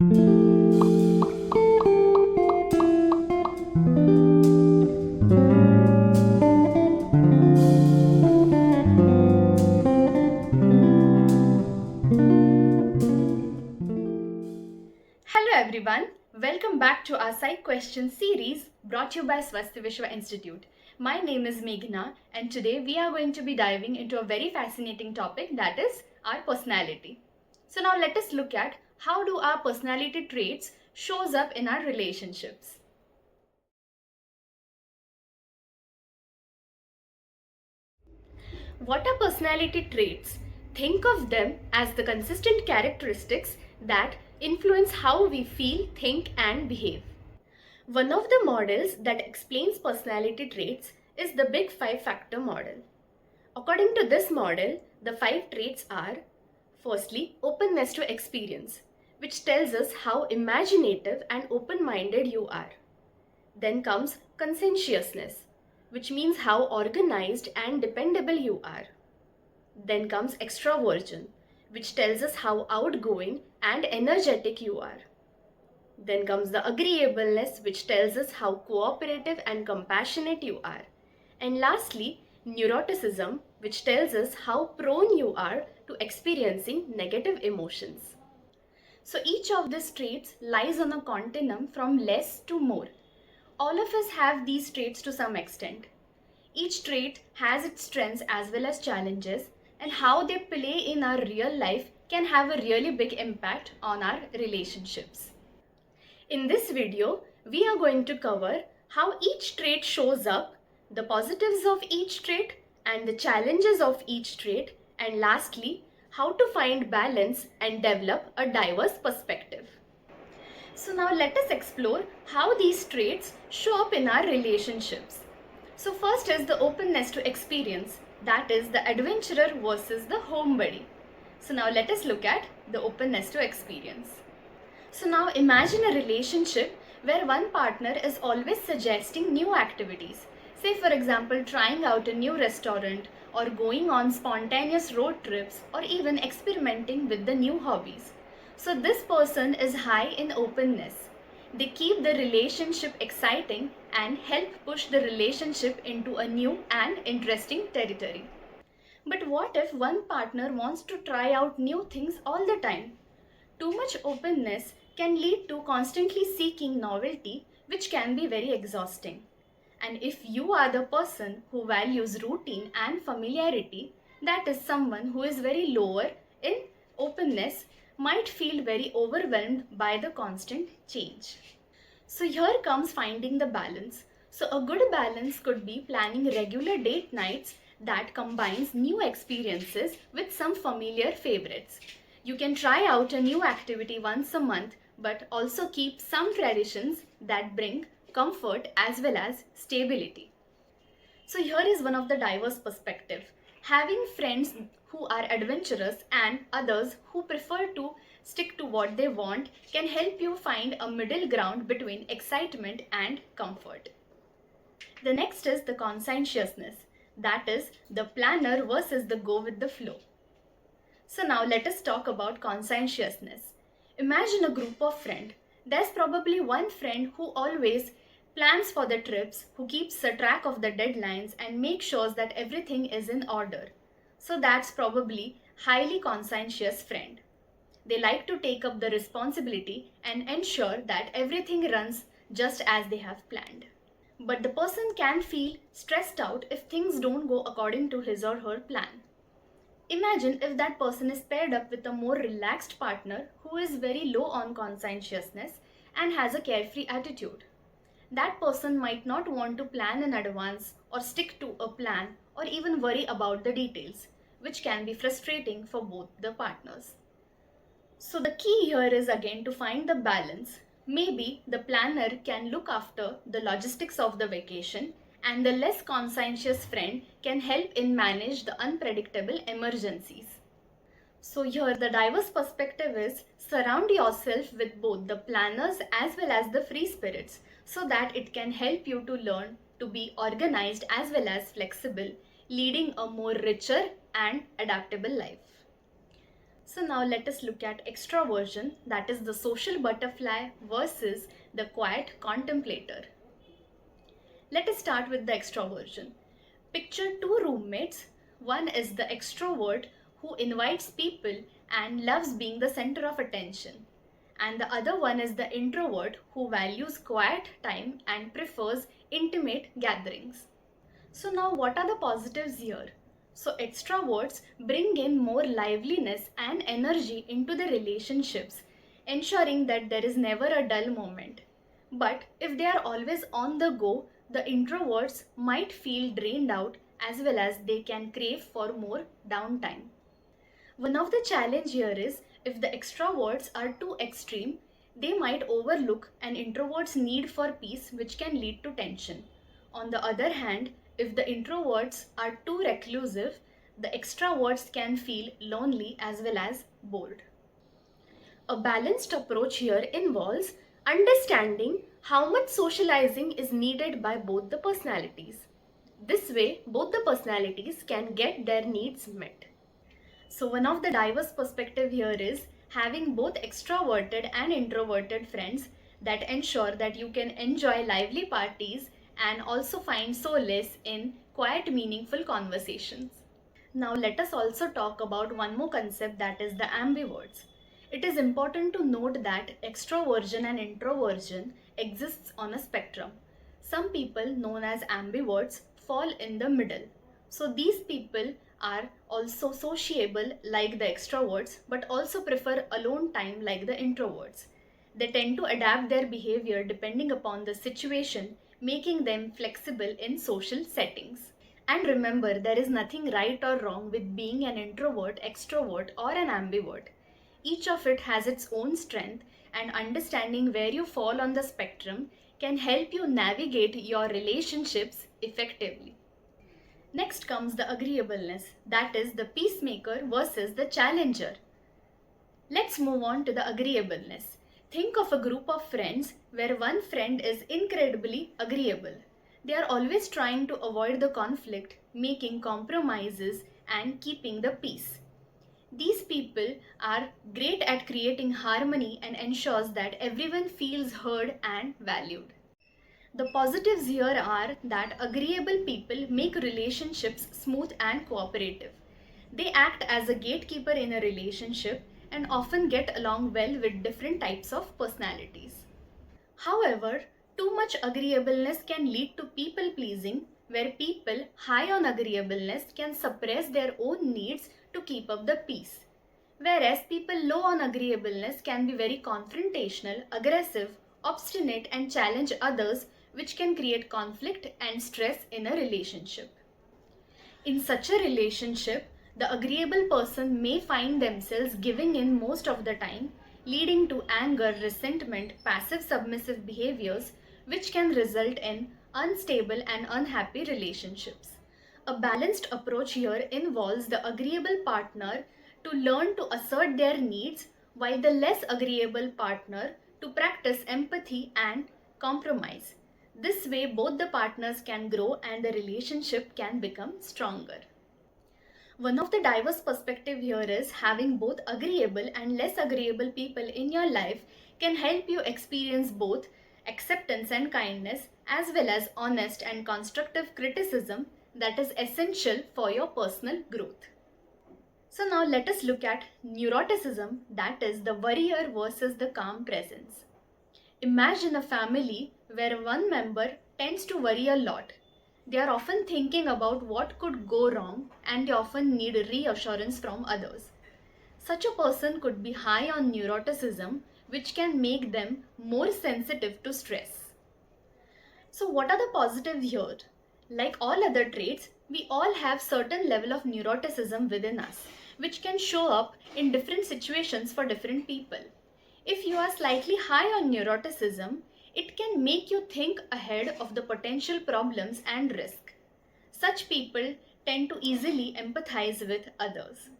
Hello everyone, welcome back to our Psych Question series brought to you by Swastivishwa Institute. My name is Meghna and today we are going to be diving into a very fascinating topic, that is our personality. So now let us look at how do our personality traits shows up in our relationships. What are personality traits? Think of them as the consistent characteristics that influence how we feel, think, and behave. One of the models that explains personality traits is the Big Five factor model. According to this model, the five traits are: firstly, openness to experience, which tells us how imaginative and open-minded you are. Then comes conscientiousness, which means how organized and dependable you are. Then comes extraversion, which tells us how outgoing and energetic you are. Then comes the agreeableness, which tells us how cooperative and compassionate you are. And lastly, neuroticism, which tells us how prone you are to experiencing negative emotions. So each of these traits lies on a continuum from less to more. All of us have these traits to some extent. Each trait has its strengths as well as challenges, and how they play in our real life can have a really big impact on our relationships. In this video, we are going to cover how each trait shows up, the positives of each trait and the challenges of each trait, and lastly, how to find balance and develop a diverse perspective. So now let us explore how these traits show up in our relationships. So first is the openness to experience, that is the adventurer versus the homebody. So now let us look at the openness to experience. So now imagine a relationship where one partner is always suggesting new activities. Say for example, trying out a new restaurant or going on spontaneous road trips or even experimenting with the new hobbies. So this person is high in openness. They keep the relationship exciting and help push the relationship into a new and interesting territory. But what if one partner wants to try out new things all the time? Too much openness can lead to constantly seeking novelty, which can be very exhausting. And if you are the person who values routine and familiarity, that is someone who is very lower in openness, might feel very overwhelmed by the constant change. So here comes finding the balance. So a good balance could be planning regular date nights that combines new experiences with some familiar favorites. You can try out a new activity once a month, but also keep some traditions that bring comfort as well as stability. So here is one of the diverse perspective. Having friends who are adventurous and others who prefer to stick to what they want can help you find a middle ground between excitement and comfort. The next is the conscientiousness, that is the planner versus the go with the flow. So now let us talk about conscientiousness. Imagine a group of friends. There's probably one friend who always plans for the trips, who keeps a track of the deadlines and makes sure that everything is in order. So that's probably highly conscientious friend. They like to take up the responsibility and ensure that everything runs just as they have planned. But the person can feel stressed out if things don't go according to his or her plan. Imagine if that person is paired up with a more relaxed partner who is very low on conscientiousness and has a carefree attitude. That person might not want to plan in advance or stick to a plan or even worry about the details, which can be frustrating for both the partners. So the key here is again to find the balance. Maybe the planner can look after the logistics of the vacation and the less conscientious friend can help in manage the unpredictable emergencies. So here the diverse perspective is surround yourself with both the planners as well as the free spirits so that it can help you to learn to be organized as well as flexible, leading a more richer and adaptable life. So now let us look at extraversion, that is the social butterfly versus the quiet contemplator. Let us start with the extraversion. Picture two roommates. One is the extrovert who invites people and loves being the center of attention. And the other one is the introvert who values quiet time and prefers intimate gatherings. So now what are the positives here? So extroverts bring in more liveliness and energy into the relationships, ensuring that there is never a dull moment. But if they are always on the go, the introverts might feel drained out as well as they can crave for more downtime. One of the challenge here is if the extroverts are too extreme, they might overlook an introvert's need for peace, which can lead to tension. On the other hand, if the introverts are too reclusive, the extroverts can feel lonely as well as bored. A balanced approach here involves understanding how much socializing is needed by both the personalities. This way, both the personalities can get their needs met. So one of the diverse perspective here is having both extroverted and introverted friends that ensure that you can enjoy lively parties and also find solace in quiet meaningful conversations. Now let us also talk about one more concept, that is the ambiverts. It is important to note that extroversion and introversion exists on a spectrum. Some people known as ambiverts fall in the middle. So these people are also sociable like the extroverts but also prefer alone time like the introverts. They tend to adapt their behavior depending upon the situation, making them flexible in social settings. And remember, there is nothing right or wrong with being an introvert, extrovert, or an ambivert. Each of it has its own strength, and understanding where you fall on the spectrum can help you navigate your relationships effectively. Next comes the agreeableness, that is the peacemaker versus the challenger. Let's move on to the agreeableness. Think of a group of friends where one friend is incredibly agreeable. They are always trying to avoid the conflict, making compromises, and keeping the peace. These people are great at creating harmony and ensures that everyone feels heard and valued. The positives here are that agreeable people make relationships smooth and cooperative. They act as a gatekeeper in a relationship and often get along well with different types of personalities. However, too much agreeableness can lead to people pleasing, where people high on agreeableness can suppress their own needs to keep up the peace. Whereas people low on agreeableness can be very confrontational, aggressive, obstinate, and challenge others, which can create conflict and stress in a relationship. In such a relationship, the agreeable person may find themselves giving in most of the time, leading to anger, resentment, passive submissive behaviors, which can result in unstable and unhappy relationships. A balanced approach here involves the agreeable partner to learn to assert their needs, while the less agreeable partner to practice empathy and compromise. This way, both the partners can grow and the relationship can become stronger. One of the diverse perspective here is having both agreeable and less agreeable people in your life can help you experience both acceptance and kindness, as well as honest and constructive criticism that is essential for your personal growth. So now let us look at neuroticism, that is the worrier versus the calm presence. Imagine a family where one member tends to worry a lot. They are often thinking about what could go wrong and they often need reassurance from others. Such a person could be high on neuroticism, which can make them more sensitive to stress. So what are the positives here? Like all other traits, we all have certain level of neuroticism within us, which can show up in different situations for different people. If you are slightly high on neuroticism, it can make you think ahead of the potential problems and risk. Such people tend to easily empathize with others.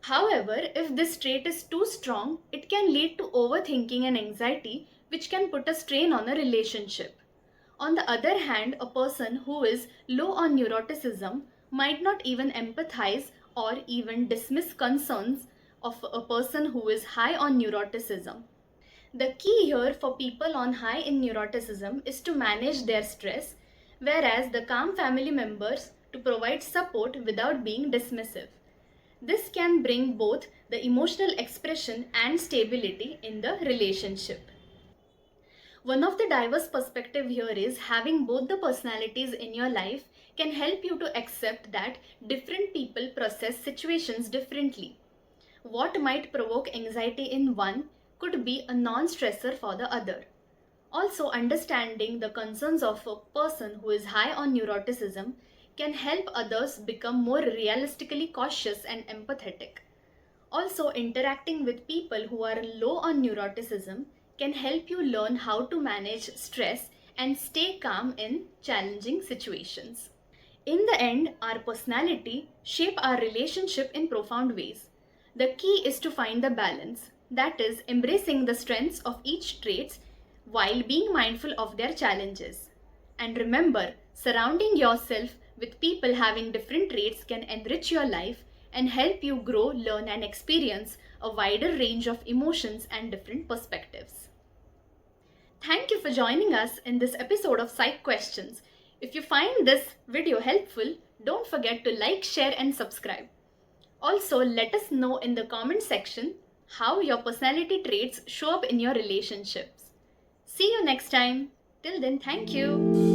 However, if this trait is too strong, it can lead to overthinking and anxiety, which can put a strain on a relationship. On the other hand, a person who is low on neuroticism might not even empathize or even dismiss concerns of a person who is high on neuroticism. The key here for people on high in neuroticism is to manage their stress, whereas the calm family members to provide support without being dismissive. This can bring both the emotional expression and stability in the relationship. One of the diverse perspective here is having both the personalities in your life can help you to accept that different people process situations differently. What might provoke anxiety in one could be a non-stressor for the other. Also, understanding the concerns of a person who is high on neuroticism can help others become more realistically cautious and empathetic. Also, interacting with people who are low on neuroticism can help you learn how to manage stress and stay calm in challenging situations. In the end, our personality shape our relationship in profound ways. The key is to find the balance, that is, embracing the strengths of each trait while being mindful of their challenges. And remember, surrounding yourself with people having different traits can enrich your life and help you grow, learn, and experience a wider range of emotions and different perspectives. Thank you for joining us in this episode of Psych Questions. If you find this video helpful, don't forget to like, share, and subscribe. Also, let us know in the comment section how your personality traits show up in your relationships. See you next time. Till then, thank you.